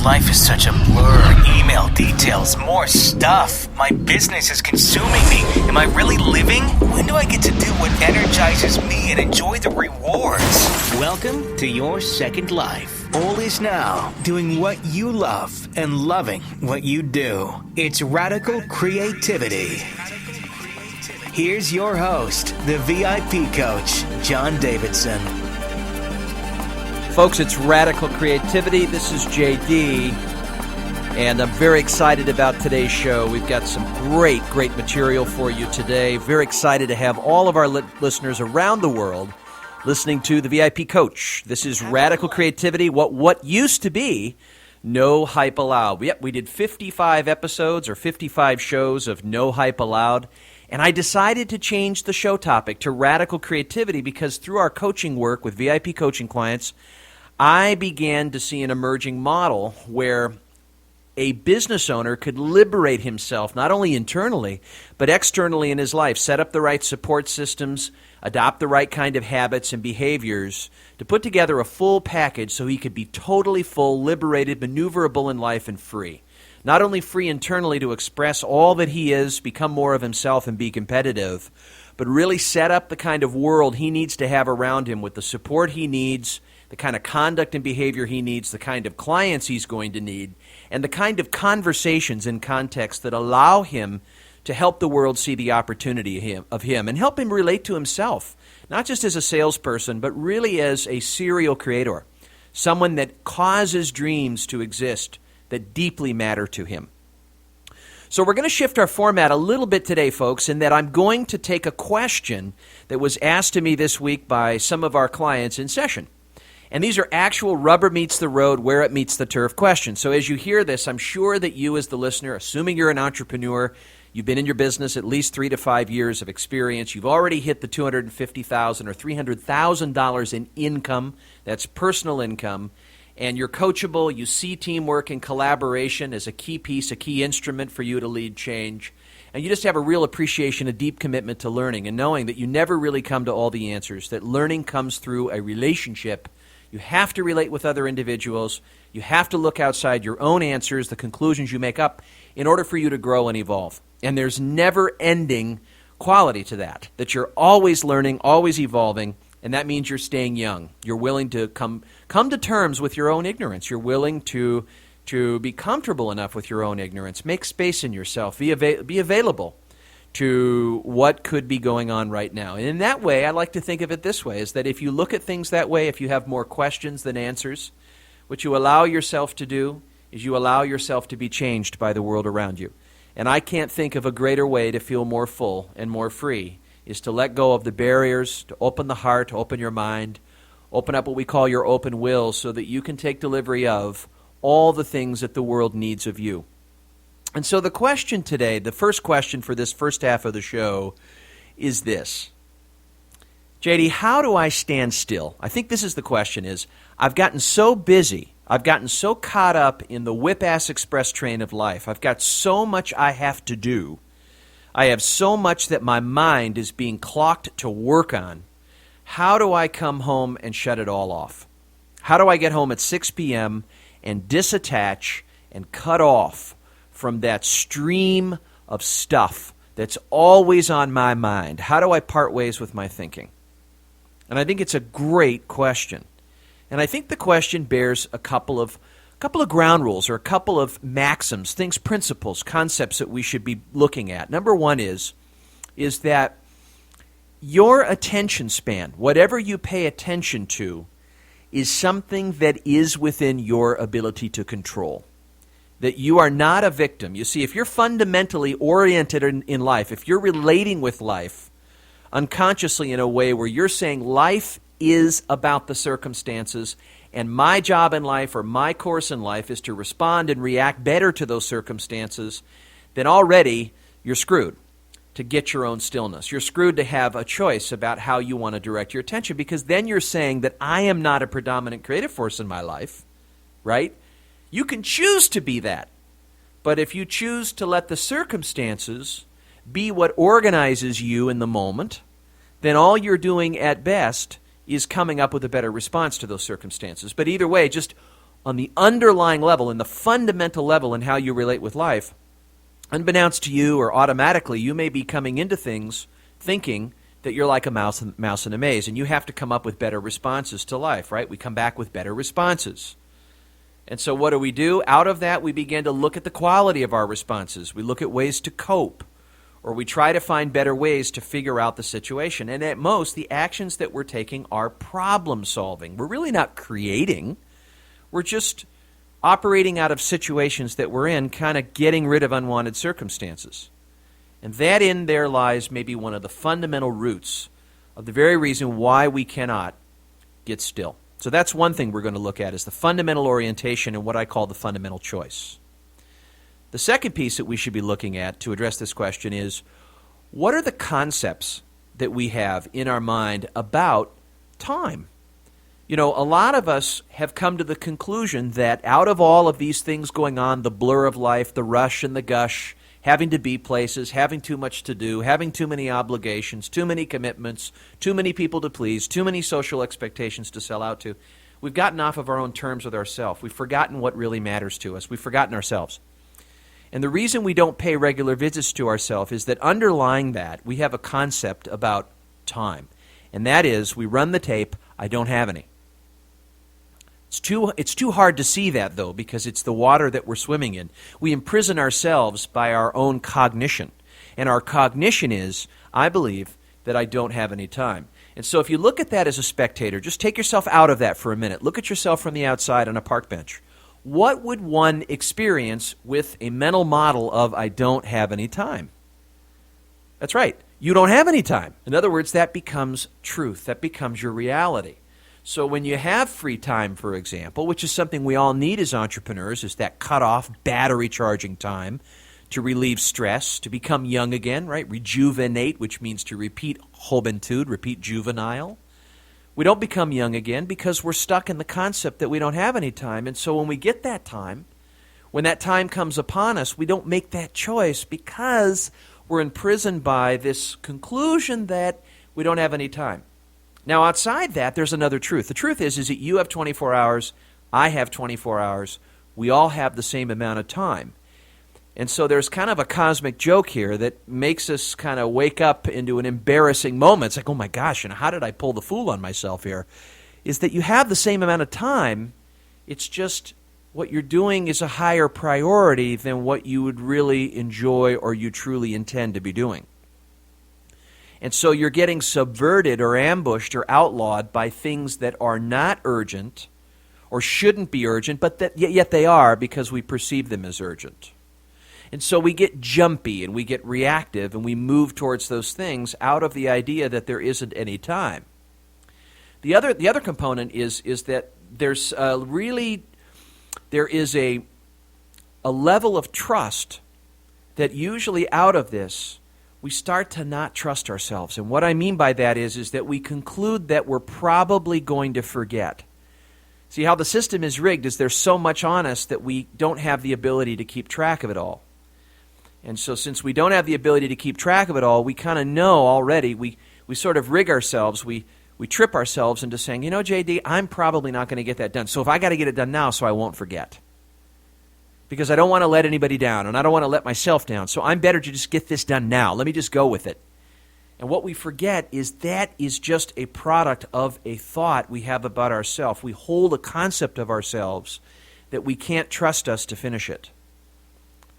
Life is such a blur. Email details, more stuff. My business is consuming me. Am I really living? When do I get to do what energizes me and enjoy the rewards? Welcome to your second life. All is now doing what you love and loving what you do. It's radical creativity. Here's your host, the VIP coach, John Davidson. Folks, it's Radical Creativity. This is JD, and I'm very excited about today's show. We've got some great material for you today. Very excited to have all of our listeners around the world listening to the VIP Coach. This is Radical Creativity, what used to be No Hype Allowed. We did 55 episodes or 55 shows of No Hype Allowed, and I decided to change the show topic to Radical Creativity because through our coaching work with VIP coaching clients, I began to see an emerging model where a business owner could liberate himself not only internally, but externally in his life, set up the right support systems, adopt the right kind of habits and behaviors to put together a full package so he could be totally full, liberated, maneuverable in life, and free. Not only free internally to express all that he is, become more of himself, and be competitive, but really set up the kind of world he needs to have around him with the support he needs, the kind of conduct and behavior he needs, the kind of clients he's going to need, and the kind of conversations in context that allow him to help the world see the opportunity of him and help him relate to himself, not just as a salesperson, but really as a serial creator, someone that causes dreams to exist that deeply matter to him. So we're going to shift our format a little bit today, folks, in that I'm going to take a question that was asked to me this week by some of our clients in session. And these are actual rubber meets the road, where it meets the turf questions. So as you hear this, I'm sure that you as the listener, assuming you're an entrepreneur, you've been in your business at least 3 to 5 years of experience, you've already hit the $250,000 or $300,000 in income, that's personal income, and you're coachable, you see teamwork and collaboration as a key piece, a key instrument for you to lead change, and you just have a real appreciation, a deep commitment to learning and knowing that you never really come to all the answers, that learning comes through a relationship. You have to relate with other individuals. You have to look outside your own answers, the conclusions you make up, in order for you to grow and evolve. And there's never-ending quality to that you're always learning, always evolving, and that means you're staying young. You're willing to come to terms with your own ignorance. You're willing to be comfortable enough with your own ignorance. Make space in yourself. Be available to what could be going on right now. And in that way, I like to think of it this way, is that if you look at things that way, if you have more questions than answers, what you allow yourself to do is you allow yourself to be changed by the world around you. And I can't think of a greater way to feel more full and more free is to let go of the barriers, to open the heart, open your mind, open up what we call your open will so that you can take delivery of all the things that the world needs of you. And so the question today, the first question for this first half of the show is this. JD, how do I stand still? I think this is the question is, I've gotten so busy, I've gotten so caught up in the whip-ass express train of life, I've got so much I have to do, I have so much that my mind is being clocked to work on. How do I come home and shut it all off? How do I get home at 6 p.m. and disattach and cut off from that stream of stuff that's always on my mind? How do I part ways with my thinking? And I think it's a great question. And I think the question bears a couple of ground rules or a couple of maxims, things, principles, concepts that we should be looking at. Number one is that your attention span, whatever you pay attention to, is something that is within your ability to control. That you are not a victim. You see, if you're fundamentally oriented in life, if you're relating with life unconsciously in a way where you're saying life is about the circumstances and my job in life or my course in life is to respond and react better to those circumstances, then already you're screwed to get your own stillness. You're screwed to have a choice about how you want to direct your attention because then you're saying that I am not a predominant creative force in my life, right? You can choose to be that. But if you choose to let the circumstances be what organizes you in the moment, then all you're doing at best is coming up with a better response to those circumstances. But either way, just on the underlying level, in the fundamental level in how you relate with life, unbeknownst to you or automatically, you may be coming into things thinking that you're like a mouse in a maze, and you have to come up with better responses to life, right? We come back with better responses. And so what do? Out of that, we begin to look at the quality of our responses. We look at ways to cope, or we try to find better ways to figure out the situation. And at most, the actions that we're taking are problem solving. We're really not creating. We're just operating out of situations that we're in, kind of getting rid of unwanted circumstances. And that in there lies maybe one of the fundamental roots of the very reason why we cannot get still. So that's one thing we're going to look at, is the fundamental orientation and what I call the fundamental choice. The second piece that we should be looking at to address this question is, what are the concepts that we have in our mind about time? You know, a lot of us have come to the conclusion that out of all of these things going on, the blur of life, the rush and the gush, having to be places, having too much to do, having too many obligations, too many commitments, too many people to please, too many social expectations to sell out to, we've gotten off of our own terms with ourselves. We've forgotten what really matters to us. We've forgotten ourselves. And the reason we don't pay regular visits to ourselves is that underlying that, we have a concept about time. And that is, we run the tape, I don't have any. It's too hard to see that, though, because it's the water that we're swimming in. We imprison ourselves by our own cognition. And our cognition is, I believe, that I don't have any time. And so if you look at that as a spectator, just take yourself out of that for a minute. Look at yourself from the outside on a park bench. What would one experience with a mental model of I don't have any time? That's right. You don't have any time. In other words, that becomes truth. That becomes your reality. So when you have free time, for example, which is something we all need as entrepreneurs, is that cut-off, battery charging time to relieve stress, to become young again, right? Rejuvenate, which means to repeat juventud, repeat juvenile. We don't become young again because we're stuck in the concept that we don't have any time. And so when we get that time, when that time comes upon us, we don't make that choice because we're imprisoned by this conclusion that we don't have any time. Now, outside that, there's another truth. The truth is that you have 24 hours, I have 24 hours. We all have the same amount of time. And so there's kind of a cosmic joke here that makes us kind of wake up into an embarrassing moment. It's like, oh my gosh, and how did I pull the fool on myself here? Is that you have the same amount of time. It's just what you're doing is a higher priority than what you would really enjoy or you truly intend to be doing. And so you're getting subverted or ambushed or outlawed by things that are not urgent or shouldn't be urgent, but that yet they are because we perceive them as urgent. And so we get jumpy and we get reactive and we move towards those things out of the idea that there isn't any time. The other component is that there is a level of trust that usually out of this we start to not trust ourselves. And what I mean by that is that we conclude that we're probably going to forget. See, how the system is rigged is there's so much on us that we don't have the ability to keep track of it all. And so since we don't have the ability to keep track of it all, we kind of know already, we sort of rig ourselves, we trip ourselves into saying, you know, JD, I'm probably not going to get that done. So if I got to get it done now so I won't forget. Because I don't want to let anybody down, and I don't want to let myself down. So I'm better to just get this done now. Let me just go with it. And what we forget is that is just a product of a thought we have about ourselves. We hold a concept of ourselves that we can't trust us to finish it.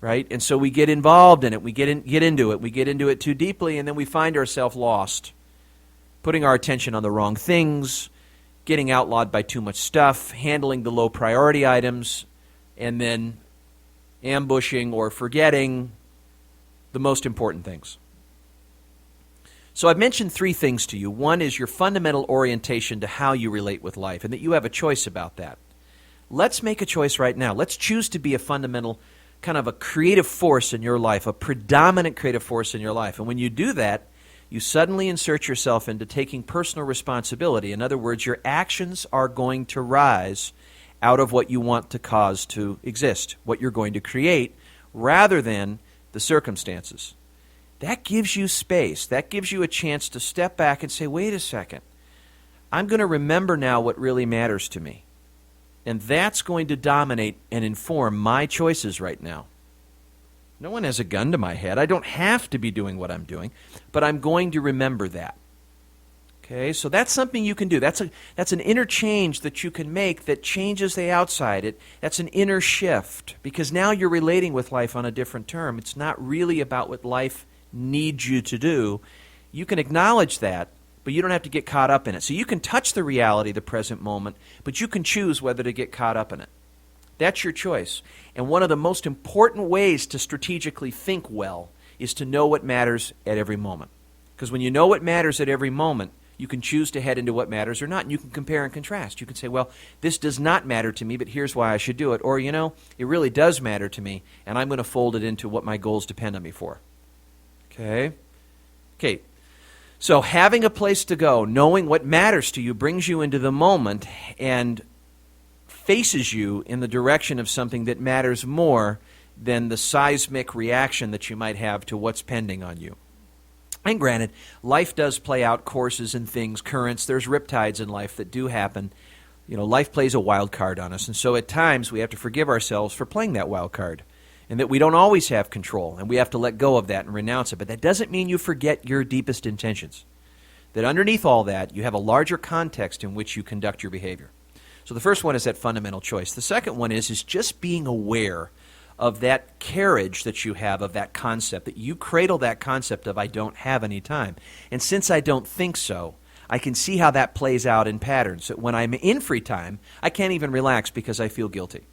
Right? And so we get involved in it. We get into it. We get into it too deeply, and then we find ourselves lost, putting our attention on the wrong things, getting outlawed by too much stuff, handling the low priority items, and then ambushing or forgetting the most important things. So I've mentioned three things to you. One is your fundamental orientation to how you relate with life and that you have a choice about that. Let's make a choice right now. Let's choose to be a fundamental kind of a creative force in your life, a predominant creative force in your life. And when you do that, you suddenly insert yourself into taking personal responsibility. In other words, your actions are going to rise out of what you want to cause to exist, what you're going to create, rather than the circumstances. That gives you space. That gives you a chance to step back and say, wait a second. I'm going to remember now what really matters to me. And that's going to dominate and inform my choices right now. No one has a gun to my head. I don't have to be doing what I'm doing, but I'm going to remember that. Okay, so that's something you can do. That's an inner change that you can make that changes the outside. That's an inner shift, because now you're relating with life on a different term. It's not really about what life needs you to do. You can acknowledge that, but you don't have to get caught up in it. So you can touch the reality of the present moment, but you can choose whether to get caught up in it. That's your choice. And one of the most important ways to strategically think well is to know what matters at every moment. Because when you know what matters at every moment, you can choose to head into what matters or not, and you can compare and contrast. You can say, well, this does not matter to me, but here's why I should do it. Or, it really does matter to me, and I'm going to fold it into what my goals depend on me for. Okay? So having a place to go, knowing what matters to you, brings you into the moment and faces you in the direction of something that matters more than the seismic reaction that you might have to what's pending on you. And granted, life does play out courses and things, currents. There's riptides in life that do happen. Life plays a wild card on us. And so at times we have to forgive ourselves for playing that wild card, and that we don't always have control, and we have to let go of that and renounce it. But that doesn't mean you forget your deepest intentions. That underneath all that, you have a larger context in which you conduct your behavior. So the first one is that fundamental choice. The second one is just being aware of that carriage that you have, of that concept, that you cradle that concept of I don't have any time. And since I don't think so, I can see how that plays out in patterns. That when I'm in free time, I can't even relax because I feel guilty.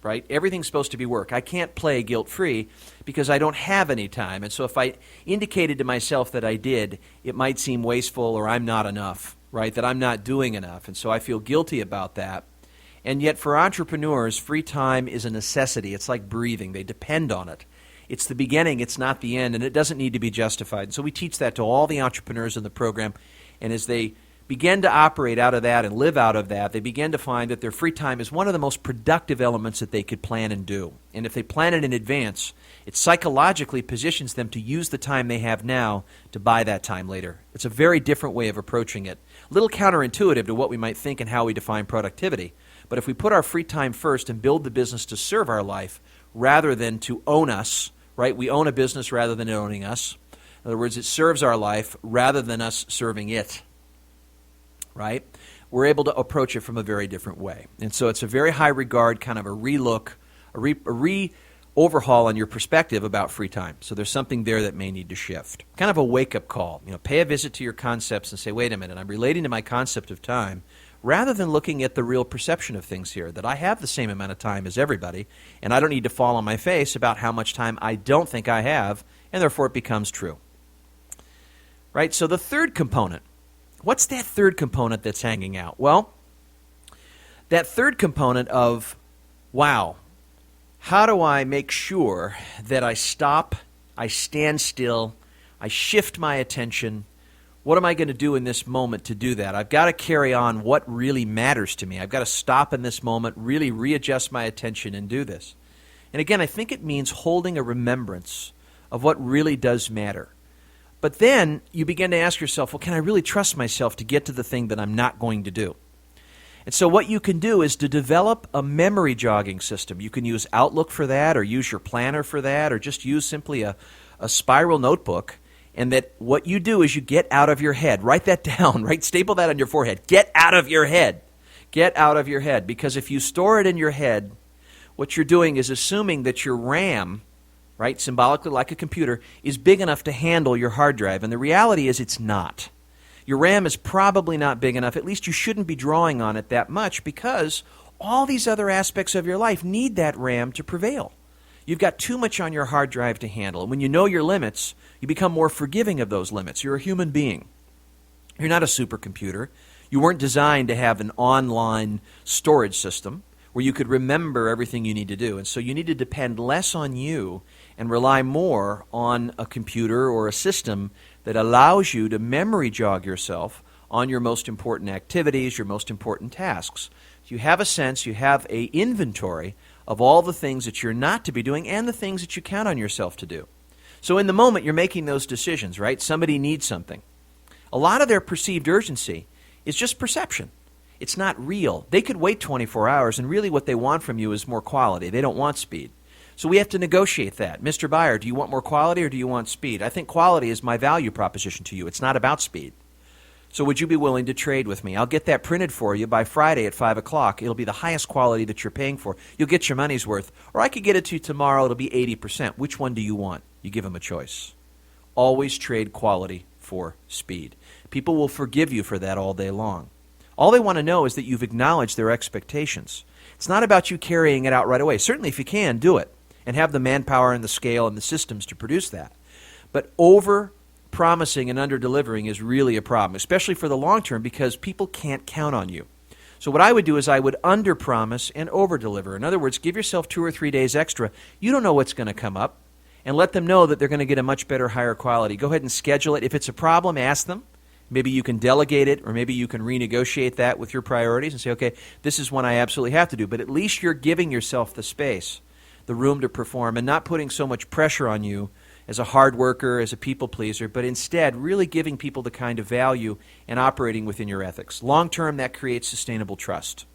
Right? Everything's supposed to be work. I can't play guilt-free because I don't have any time. And so if I indicated to myself that I did, it might seem wasteful or I'm not enough, right? That I'm not doing enough. And so I feel guilty about that. And yet for entrepreneurs, free time is a necessity. It's like breathing. They depend on it. It's the beginning. It's not the end. And it doesn't need to be justified. And so we teach that to all the entrepreneurs in the program. And as they begin to operate out of that and live out of that, they begin to find that their free time is one of the most productive elements that they could plan and do. And if they plan it in advance, it psychologically positions them to use the time they have now to buy that time later. It's a very different way of approaching it. A little counterintuitive to what we might think and how we define productivity. But if we put our free time first and build the business to serve our life rather than to own us, right? We own a business rather than owning us. In other words, it serves our life rather than us serving it. Right? We're able to approach it from a very different way. And so it's a very high regard, kind of a relook, a re-overhaul on your perspective about free time. So there's something there that may need to shift. Kind of a wake-up call. Pay a visit to your concepts and say, wait a minute, I'm relating to my concept of time rather than looking at the real perception of things here, that I have the same amount of time as everybody, and I don't need to fall on my face about how much time I don't think I have, and therefore it becomes true. Right? So the third component. What's that third component that's hanging out? Well, that third component of, wow, how do I make sure that I stop, I stand still, I shift my attention? What am I going to do in this moment to do that? I've got to carry on what really matters to me. I've got to stop in this moment, really readjust my attention and do this. And again, I think it means holding a remembrance of what really does matter. But then you begin to ask yourself, well, can I really trust myself to get to the thing that I'm not going to do? And so what you can do is to develop a memory jogging system. You can use Outlook for that, or use your planner for that, or just use simply a spiral notebook. And that what you do is you get out of your head. Write that down, right? Staple that on your forehead. Get out of your head. Get out of your head. Because if you store it in your head, what you're doing is assuming that your RAM, right, symbolically like a computer, is big enough to handle your hard drive. And the reality is it's not. Your RAM is probably not big enough. At least you shouldn't be drawing on it that much, because all these other aspects of your life need that RAM to prevail. You've got too much on your hard drive to handle. And when you know your limits, you become more forgiving of those limits. You're a human being. You're not a supercomputer. You weren't designed to have an online storage system where you could remember everything you need to do. And so you need to depend less on you and rely more on a computer or a system that allows you to memory jog yourself on your most important activities, your most important tasks. You have a sense, you have an inventory of all the things that you're not to be doing and the things that you count on yourself to do. So in the moment, you're making those decisions, right? Somebody needs something. A lot of their perceived urgency is just perception. It's not real. They could wait 24 hours, and really what they want from you is more quality. They don't want speed. So we have to negotiate that. Mr. Buyer, do you want more quality or do you want speed? I think quality is my value proposition to you. It's not about speed. So would you be willing to trade with me? I'll get that printed for you by Friday at 5 o'clock. It'll be the highest quality that you're paying for. You'll get your money's worth. Or I could get it to you tomorrow. It'll be 80%. Which one do you want? You give them a choice. Always trade quality for speed. People will forgive you for that all day long. All they want to know is that you've acknowledged their expectations. It's not about you carrying it out right away. Certainly if you can, do it. And have the manpower and the scale and the systems to produce that. But over-promising and under-delivering is really a problem, especially for the long term, because people can't count on you. So what I would do is I would under-promise and over-deliver. In other words, give yourself 2 or 3 days extra. You don't know what's going to come up. And let them know that they're going to get a much better, higher quality. Go ahead and schedule it. If it's a problem, ask them. Maybe you can delegate it, or maybe you can renegotiate that with your priorities and say, okay, this is one I absolutely have to do. But at least you're giving yourself the space, the room to perform, and not putting so much pressure on you as a hard worker, as a people pleaser, but instead really giving people the kind of value and operating within your ethics. Long term, that creates sustainable trust.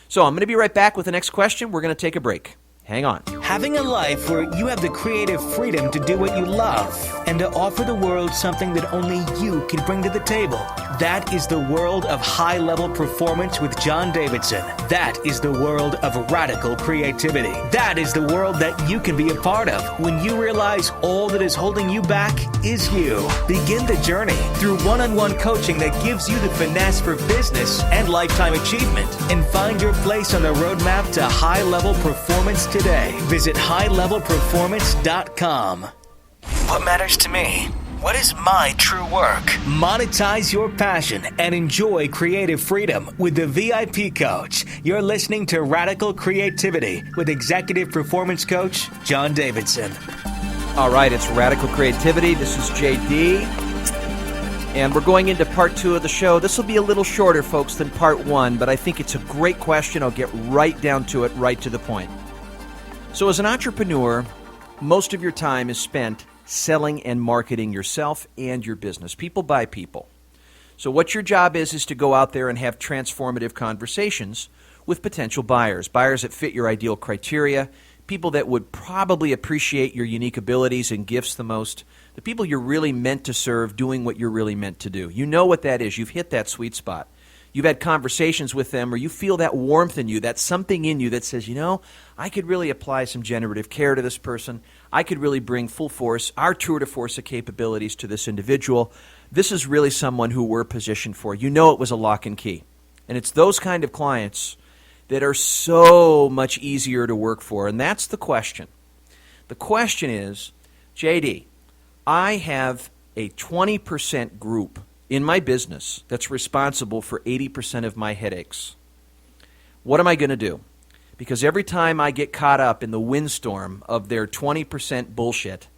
So I'm going to be right back with the next question. We're going to take a break. Hang on. Having a life where you have the creative freedom to do what you love and to offer the world something that only you can bring to the table. That is the world of high-level performance with John Davidson. That is the world of radical creativity. That is the world that you can be a part of when you realize all that is holding you back is you. Begin the journey through one-on-one coaching that gives you the finesse for business and lifetime achievement, and find your place on the roadmap to high-level performance today. Visit highlevelperformance.com. What matters to me? What is my true work? Monetize your passion and enjoy creative freedom with the VIP Coach. You're listening to Radical Creativity with Executive Performance Coach John Davidson. All right, it's Radical Creativity. This is JD. And we're going into part 2 of the show. This will be a little shorter, folks, than part 1, but I think it's a great question. I'll get right down to it, right to the point. So as an entrepreneur, most of your time is spent selling and marketing yourself and your business. People buy people. So what your job is to go out there and have transformative conversations with potential buyers, buyers that fit your ideal criteria, people that would probably appreciate your unique abilities and gifts the most, the people you're really meant to serve doing what you're really meant to do. You know what that is. You've hit that sweet spot. You've had conversations with them, or you feel that warmth in you, that something in you that says, you know, I could really apply some generative care to this person. I could really bring full force, our tour de force of capabilities to this individual. This is really someone who we're positioned for. You know it was a lock and key. And it's those kind of clients that are so much easier to work for. And that's the question. The question is, JD, I have a 20% group in my business that's responsible for 80% of my headaches. What am I going to do? Because every time I get caught up in the windstorm of their 20% bullshit,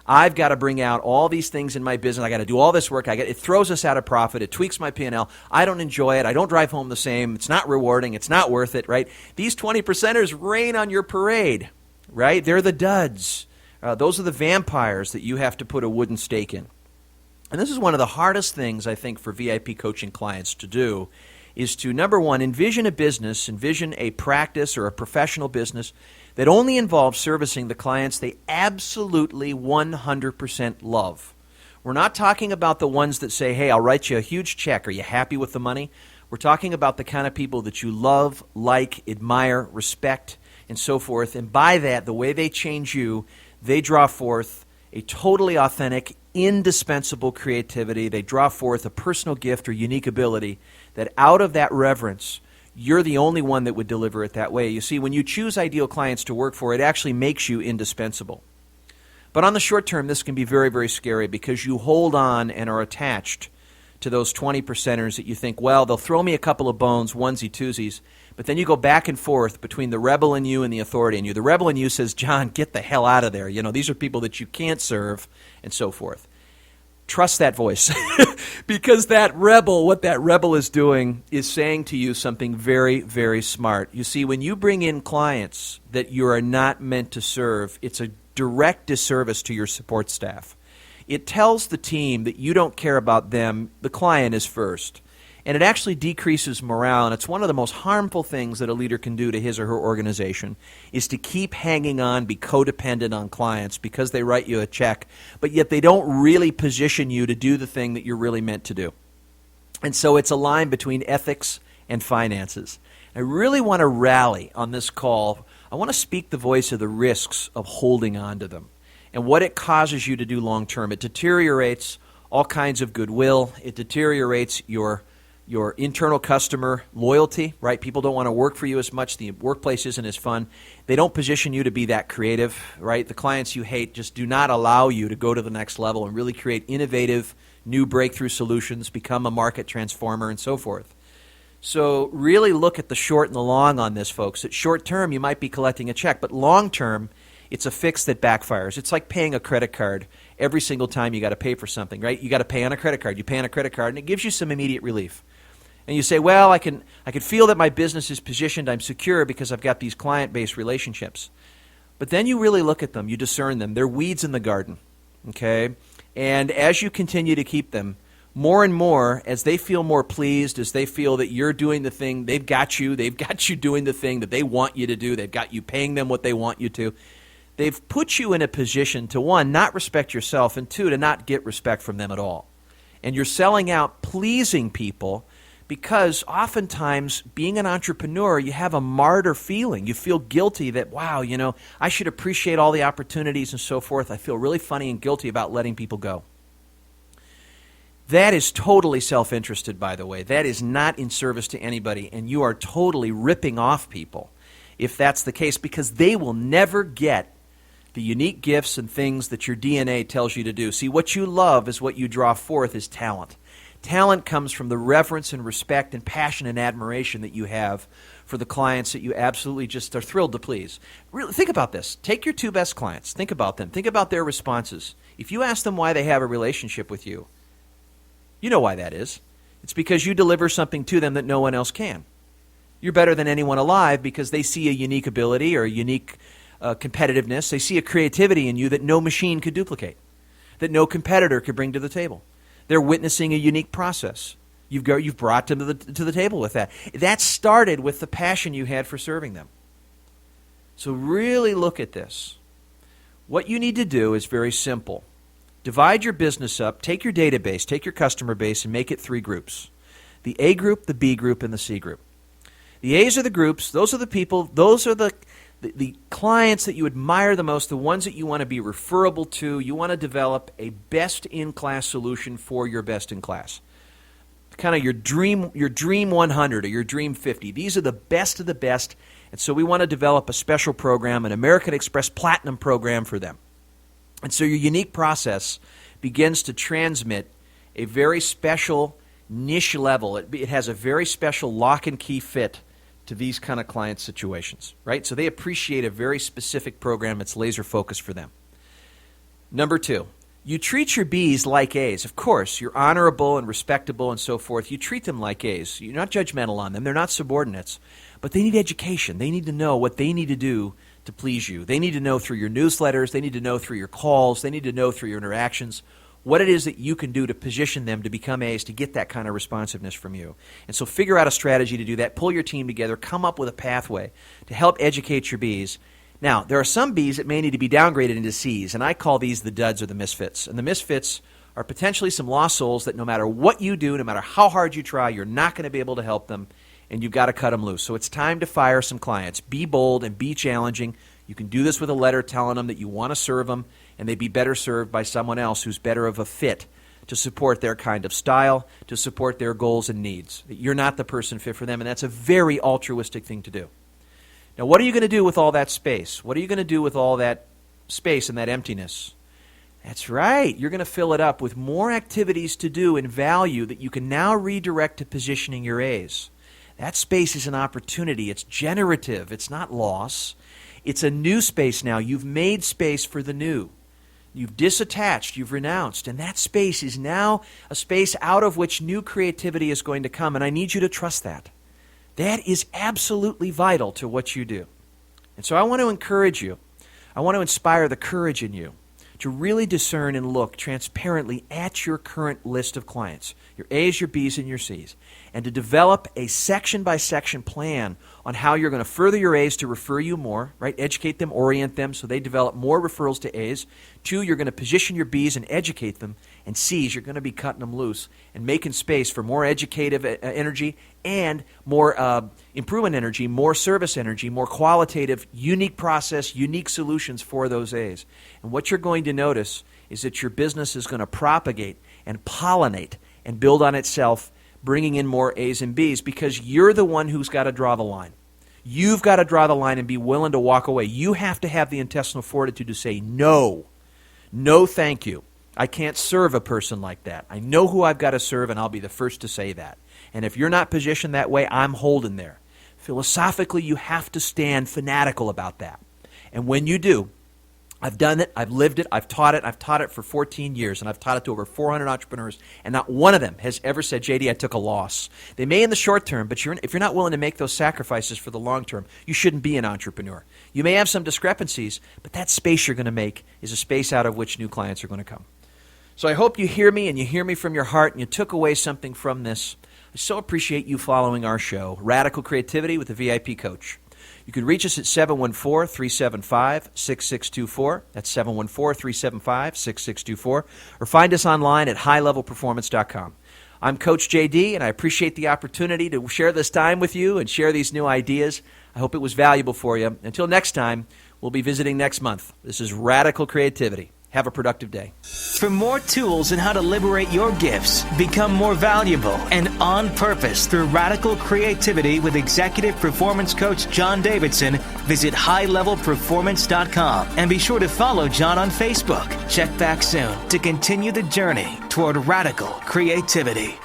I've got to bring out all these things in my business. I got to do all this work. It throws us out of profit. It tweaks my P&L. I don't enjoy it. I don't drive home the same. It's not rewarding. It's not worth it, right? These 20%ers rain on your parade, right? They're the duds. Those are the vampires that you have to put a wooden stake in. And this is one of the hardest things, I think, for VIP coaching clients to do, is to, number one, envision a business, envision a practice or a professional business that only involves servicing the clients they absolutely 100% love. We're not talking about the ones that say, hey, I'll write you a huge check. Are you happy with the money? We're talking about the kind of people that you love, like, admire, respect, and so forth. And by that, the way they change you, they draw forth a totally authentic, indispensable creativity. They draw forth a personal gift or unique ability that out of that reverence, you're the only one that would deliver it that way. You see, when you choose ideal clients to work for, it actually makes you indispensable. But on the short term, this can be very, very scary because you hold on and are attached to those 20%ers that you think, well, they'll throw me a couple of bones, onesie-twosies, but then you go back and forth between the rebel in you and the authority in you. The rebel in you says, John, get the hell out of there. You know, these are people that you can't serve, and so forth. Trust that voice because that rebel, what that rebel is doing is saying to you something very, very smart. You see, when you bring in clients that you are not meant to serve, it's a direct disservice to your support staff. It tells the team that you don't care about them. The client is first. And it actually decreases morale, and it's one of the most harmful things that a leader can do to his or her organization is to keep hanging on, be codependent on clients because they write you a check, but yet they don't really position you to do the thing that you're really meant to do. And so it's a line between ethics and finances. I really want to rally on this call. I want to speak the voice of the risks of holding on to them and what it causes you to do long term. It deteriorates all kinds of goodwill. It deteriorates your internal customer loyalty, right? People don't want to work for you as much. The workplace isn't as fun. They don't position you to be that creative, right? The clients you hate just do not allow you to go to the next level and really create innovative, new breakthrough solutions, become a market transformer, and so forth. So really look at the short and the long on this, folks. At short term, you might be collecting a check, but long term, it's a fix that backfires. It's like paying a credit card every single time you got to pay for something, right? You got to pay on a credit card. You pay on a credit card, and it gives you some immediate relief. And you say, well, I can feel that my business is positioned, I'm secure because I've got these client-based relationships. But then you really look at them, you discern them. They're weeds in the garden, okay? And as you continue to keep them, more and more, as they feel more pleased, as they feel that you're doing the thing, they've got you doing the thing that they want you to do, they've got you paying them what they want you to, they've put you in a position to, one, not respect yourself, and two, to not get respect from them at all. And you're selling out pleasing people because oftentimes, being an entrepreneur, you have a martyr feeling. You feel guilty that, wow, I should appreciate all the opportunities and so forth. I feel really funny and guilty about letting people go. That is totally self-interested, by the way. That is not in service to anybody, and you are totally ripping off people if that's the case, because they will never get the unique gifts and things that your DNA tells you to do. See, what you love is what you draw forth is talent. Talent comes from the reverence and respect and passion and admiration that you have for the clients that you absolutely just are thrilled to please. Really, think about this. Take your two best clients. Think about them. Think about their responses. If you ask them why they have a relationship with you, you know why that is. It's because you deliver something to them that no one else can. You're better than anyone alive because they see a unique ability or a unique competitiveness. They see a creativity in you that no machine could duplicate, that no competitor could bring to the table. They're witnessing a unique process. You've brought them to the table with that. That started with the passion you had for serving them. So really look at this. What you need to do is very simple. Divide your business up, take your database, take your customer base, and make it three groups. The A group, the B group, and the C group. The A's are the groups. Those are the people. Those are the clients that you admire the most, the ones that you want to be referable to. You want to develop a best-in-class solution for your best-in-class. Kind of your dream 100 or your dream 50. These are the best of the best, and so we want to develop a special program, an American Express Platinum program for them. And so your unique process begins to transmit a very special niche level. It has a very special lock and key fit to these kind of client situations, right? So they appreciate a very specific program that's laser focused for them. Number two, you treat your Bs like As. Of course, you're honorable and respectable and so forth. You treat them like As. You're not judgmental on them. They're not subordinates. But they need education. They need to know what they need to do to please you. They need to know through your newsletters. They need to know through your calls. They need to know through your interactions what it is that you can do to position them to become A's, to get that kind of responsiveness from you. And so figure out a strategy to do that. Pull your team together. Come up with a pathway to help educate your B's. Now, there are some B's that may need to be downgraded into C's, and I call these the duds or the misfits. And the misfits are potentially some lost souls that no matter what you do, no matter how hard you try, you're not going to be able to help them, and you've got to cut them loose. So it's time to fire some clients. Be bold and be challenging. You can do this with a letter telling them that you want to serve them, and they'd be better served by someone else who's better of a fit to support their kind of style, to support their goals and needs. You're not the person fit for them, and that's a very altruistic thing to do. Now, what are you going to do with all that space? What are you going to do with all that space and that emptiness? That's right. You're going to fill it up with more activities to do and value that you can now redirect to positioning your A's. That space is an opportunity. It's generative. It's not loss. It's a new space now. You've made space for the new. You've disattached, you've renounced, and that space is now a space out of which new creativity is going to come, and I need you to trust that. That is absolutely vital to what you do. And so I want to encourage you. I want to inspire the courage in you to really discern and look transparently at your current list of clients, your A's, your B's, and your C's, and to develop a section-by-section plan on how you're going to further your A's to refer you more, right? Educate them, orient them so they develop more referrals to A's. 2, you're going to position your B's and educate them. And C's, you're going to be cutting them loose and making space for more educative energy and more improvement energy, more service energy, more qualitative, unique process, unique solutions for those A's. And what you're going to notice is that your business is going to propagate and pollinate and build on itself, bringing in more A's and B's, because you're the one who's got to draw the line. You've got to draw the line and be willing to walk away. You have to have the intestinal fortitude to say, no, thank you. I can't serve a person like that. I know who I've got to serve, and I'll be the first to say that. And if you're not positioned that way, I'm holding there. Philosophically, you have to stand fanatical about that. And when you do, I've done it, I've lived it, I've taught it for 14 years, and I've taught it to over 400 entrepreneurs, and not one of them has ever said, JD, I took a loss. They may in the short term, but if you're not willing to make those sacrifices for the long term, you shouldn't be an entrepreneur. You may have some discrepancies, but that space you're going to make is a space out of which new clients are going to come. So I hope you hear me, and you hear me from your heart, and you took away something from this. I so appreciate you following our show, Radical Creativity with the VIP Coach. You can reach us at 714-375-6624. That's 714-375-6624. Or find us online at highlevelperformance.com. I'm Coach JD, and I appreciate the opportunity to share this time with you and share these new ideas. I hope it was valuable for you. Until next time, we'll be visiting next month. This is Radical Creativity. Have a productive day. For more tools on how to liberate your gifts, become more valuable, and on purpose through radical creativity with executive performance coach John Davidson, visit highlevelperformance.com and be sure to follow John on Facebook. Check back soon to continue the journey toward radical creativity.